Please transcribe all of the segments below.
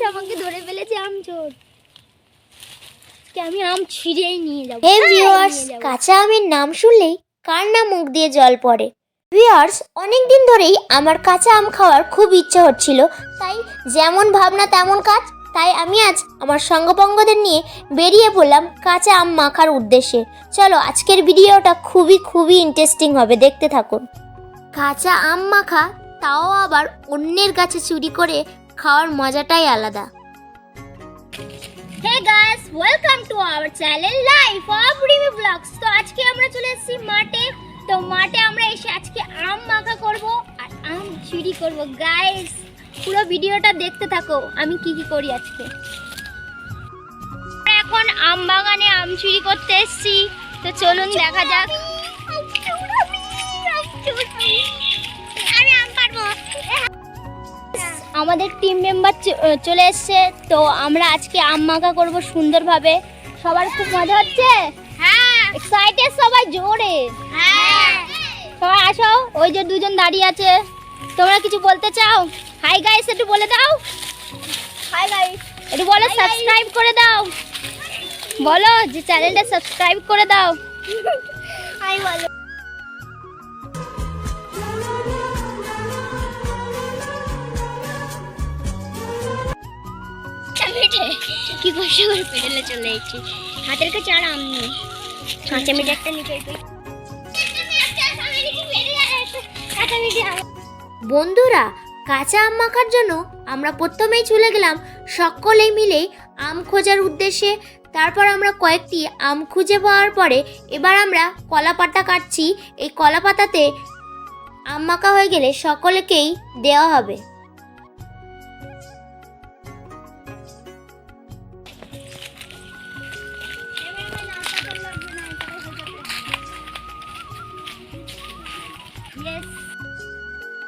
আমাকে ধরে ফেলেছে আমচোর। আমি আম ছিঁড়েই নিয়ে যাব। হে ভিউয়ার্স, কাঁচা আমের নাম শুনলেই কার না মুখ দিয়ে জল পড়ে। ভিউয়ার্স, অনেকদিন ধরেই আমার কাঁচা আম খাওয়ার খুব ইচ্ছা হচ্ছিল, তাই যেমন ভাবনা তেমন কাজ। তাই আমি আজ আমার সঙ্গপঙ্গদের নিয়ে বেরিয়ে পড়লাম কাঁচা আম মাখার উদ্দেশ্যে। চলো, আজকের ভিডিওটা খুবই ইন্টারেস্টিং হবে, দেখতে থাকুন। কাঁচা আম মাখা, তাও আবার অন্যের কাছে চুরি করে খাওয়ার মজাটাই আলাদা। Hey guys, welcome to our channel life of Rimi blogs. তো আজকে আমরা চলে এসেছি মাঠে। তো মাঠে আমরা এসে আজকে আম মাখা করব আর আম চুরি করব। গাইস, পুরো ভিডিওটা দেখতে থাকো আমি কি কি করি আজকে। এখন আম বাগানে আম চুরি করতে এসেছি, তো চলুন দেখা যাক। আমি আম পারবো। আমাদের টিম মেম্বার চলে এসেছে, তো আমরা আজকে আম মাখা করব সুন্দরভাবে। সবার খুব মজা হচ্ছে? হ্যাঁ, এক্সাইটেড সবাই, জোরে। হ্যাঁ, সবাই আসো। ওই যে দুজন দাঁড়িয়ে আছে, তোমরা কিছু বলতে চাও? হাই গাইস একটু বলে দাও। হাই গাইস একটু বলো, সাবস্ক্রাইব করে দাও। বলো যে চ্যানেলটা সাবস্ক্রাইব করে দাও। হাই বলো। কি কষ্ট করে পেডেলে চলে এসেছি, হাতের কাছে আর আম নেই। কাঁচা মিঠে একটা নিতে। বন্ধুরা, কাঁচা আম মাখার জন্য আমরা প্রথমেই চলে গেলাম সকলেই মিলে আম খোঁজার উদ্দেশ্যে। তারপর আমরা কয়েকটি আম খুঁজে পাওয়ার পরে এবার আমরা কলা পাতা কাটছি। এই কলা পাতাতে আম মাখা হয়ে গেলে সকলকেই দেওয়া হবে।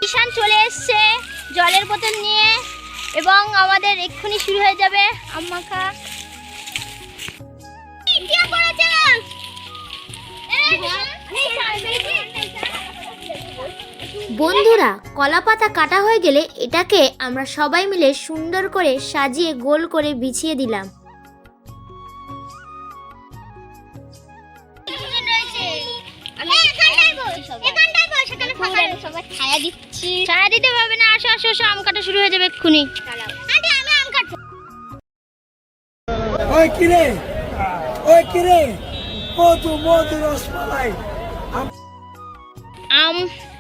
ঈশান চলে এসছে জলের বোতল নিয়ে, এবং আমাদের এক্ষুনি শুরু হয়ে যাবে আম মাখা। বন্ধুরা, কলা পাতা কাটা হয়ে গেলে এটাকে আমরা সবাই মিলে সুন্দর করে সাজিয়ে গোল করে বিছিয়ে দিলাম। ছায়া দিতে পারবে না। আসো আসো আসো, আম কাটা শুরু হয়ে যাবে এক্ষুনি। ওই কিরে, ওই কিরে, মধু মধু রসমালাই। আম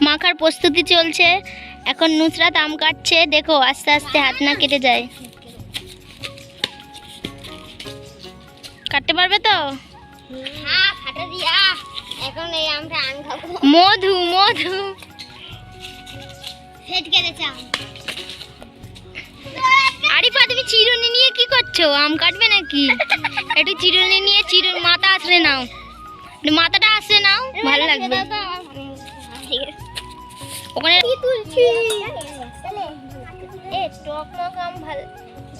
মাখার প্রস্তুতি চলছে। এখন নুসরাত আম কাটছে, দেখো আস্তে আস্তে হাত না কেটে যায়। কাটতে পারবে তো? হ্যাঁ, কাটা দিয়া। এখন এই আমটা আম খাবো। মধু মধু আরিফা, তুমি চিরুনি নিয়ে কি করছো? আম কাটবে নাকি? একটু চিরুনি নিয়ে মাথা আছড়ে নাও, মাথাটা আছড়ে নাও, ভালো লাগবে। ওখানে তুলছি টক মক আম ভালো।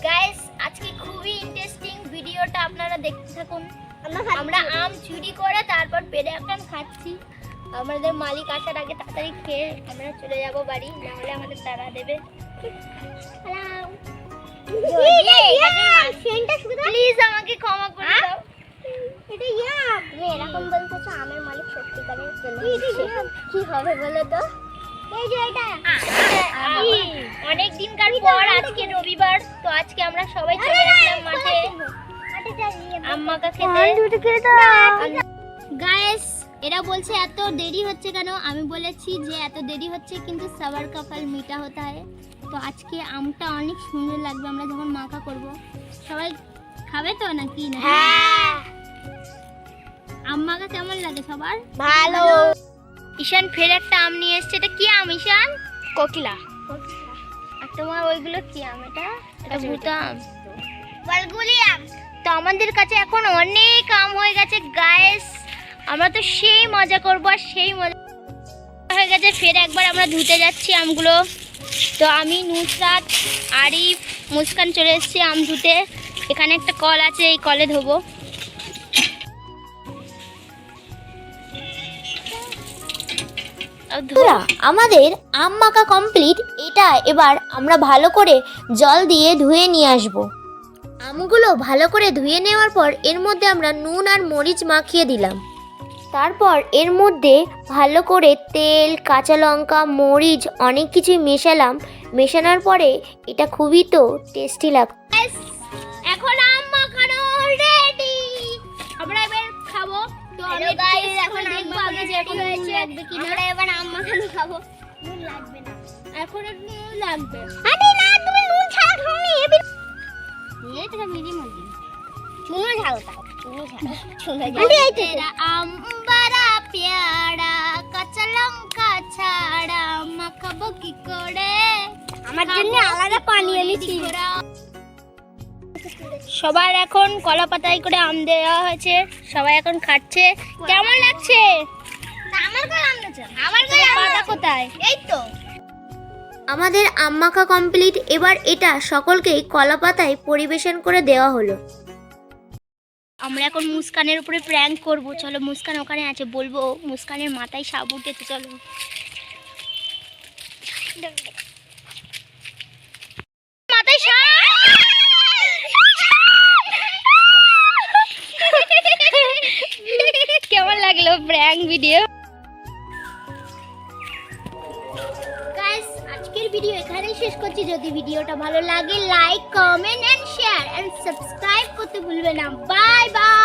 গাইস, আজকে খুবই ইন্টারেস্টিং ভিডিওটা, আপনারা দেখতে থাকুন। আমরা আম চুরি করে তারপর পেড়ে এখন খাচ্ছি। আমাদের মালিক আসার আগে তাড়াতাড়ি খেয়ে আমরা চলে যাব বাড়ি, না হলে আমাদের তাড়া দেবে। প্লিজ আমাকে ক্ষমা করে দাও। এটা ইয়াম, তুমি এরকম বলতেছো আমের মালিক সত্যিকারের কি হবে বলো তো? এই যে এটা অনেক দিনকার পর আজকে রবিবার, তো আজকে আমরা সবাই চলে গেলাম মাঠে আম মাখা খেতে। গাইস, এরা বলছে এত দেরি হচ্ছে কেন? আমি বলেছি যে এত দেরি হচ্ছে কিন্তু সবার কপাল মিঠা হতে হয়। তো আজকে আমটা অনেক সুন্দর লাগবে আমরা যখন মাখা করব। সবাই খাবে তো নাকি না? হ্যাঁ। আম মাখা কেমন লাগে সবার? ভালো। ঈশান ফের একটা আম নিয়ে এসেছে। এটা কি আম ঈশান? কোকিলা। আর তোমার ওইগুলো কি আম? এটা ভুতা আম, বলগুলি আম। তো আমাদের কাছে এখন অনেক আম হয়ে গেছে গাইস, আমরা তো সেই মজা করবো আর সেই মজা হয়ে গেছে। ফের একবার আমরা ধুতে যাচ্ছি আমগুলো। তো আমি, নুসরাত, আরিফ, মুস্কান চলে এসেছি আম ধুতে। এখানে একটা কল আছে, এই কলে ধোবো। বন্ধুরা, আমাদের আম মাখা কমপ্লিট। এটা এবার আমরা ভালো করে জল দিয়ে ধুয়ে নিয়ে আসব। আমগুলো ভালো করে ধুয়ে নেওয়ার পর এর মধ্যে আমরা নুন আর মরিচ মাখিয়ে দিলাম। তারপর এর মধ্যে ভালো করে তেল, কাঁচা লঙ্কা, মরিচ অনেক কিছুই মেশালাম। মেশানোর পরে এটা খুবই তো টেস্টি লাগবে। এখন আম মাখানো রেডি, আমরা এবার খাবো। তো আমি এখন দেখবো আগে যে এখন নুন লাগবে কিনা। আমরা এবার আম মাখানো খাবো। নুন লাগবে না, এখন নুন লাগবে। আরে না, তুমি নুন ছাড়া খাওনি। এটা মিলি মুরগি চুনো ঝালটা, চুনো ঝাল, চুনো ঝাল। তেরা আম বড়া পেয়ারা, কাঁচা লঙ্কা ছাড়া মাখাবো কি করে। আমার জন্য আলাদা পানি এনেছি। সবার এখন কলা পাতায় করে আম দেওয়া হয়েছে, সবাই এখন খাচ্ছে। কেমন লাগছে? আমার কই আম আছে, আমার কই পাতা কোথায়? এই তো আমাদের আম মাখা কমপ্লিট। এবার এটা সকলকেই কলা পাতায় পরিবেশন করে দেওয়া হলো। আমরা এখন মুস্কানের উপরে প্র্যাঙ্ক করব। চলো, মুস্কান ওখানে আছে, বলবো মুস্কানের মাথায় সাপ উঠেছে। চলো, মাথায় সাপ। কেমন লাগলো প্র্যাঙ্ক ভিডিও? গাইস, আজকের ভিডিও এখানেই শেষ করছি। যদি ভিডিওটা ভালো লাগে like, comment and share and subscribe করতে ভুলবে না। Bye by.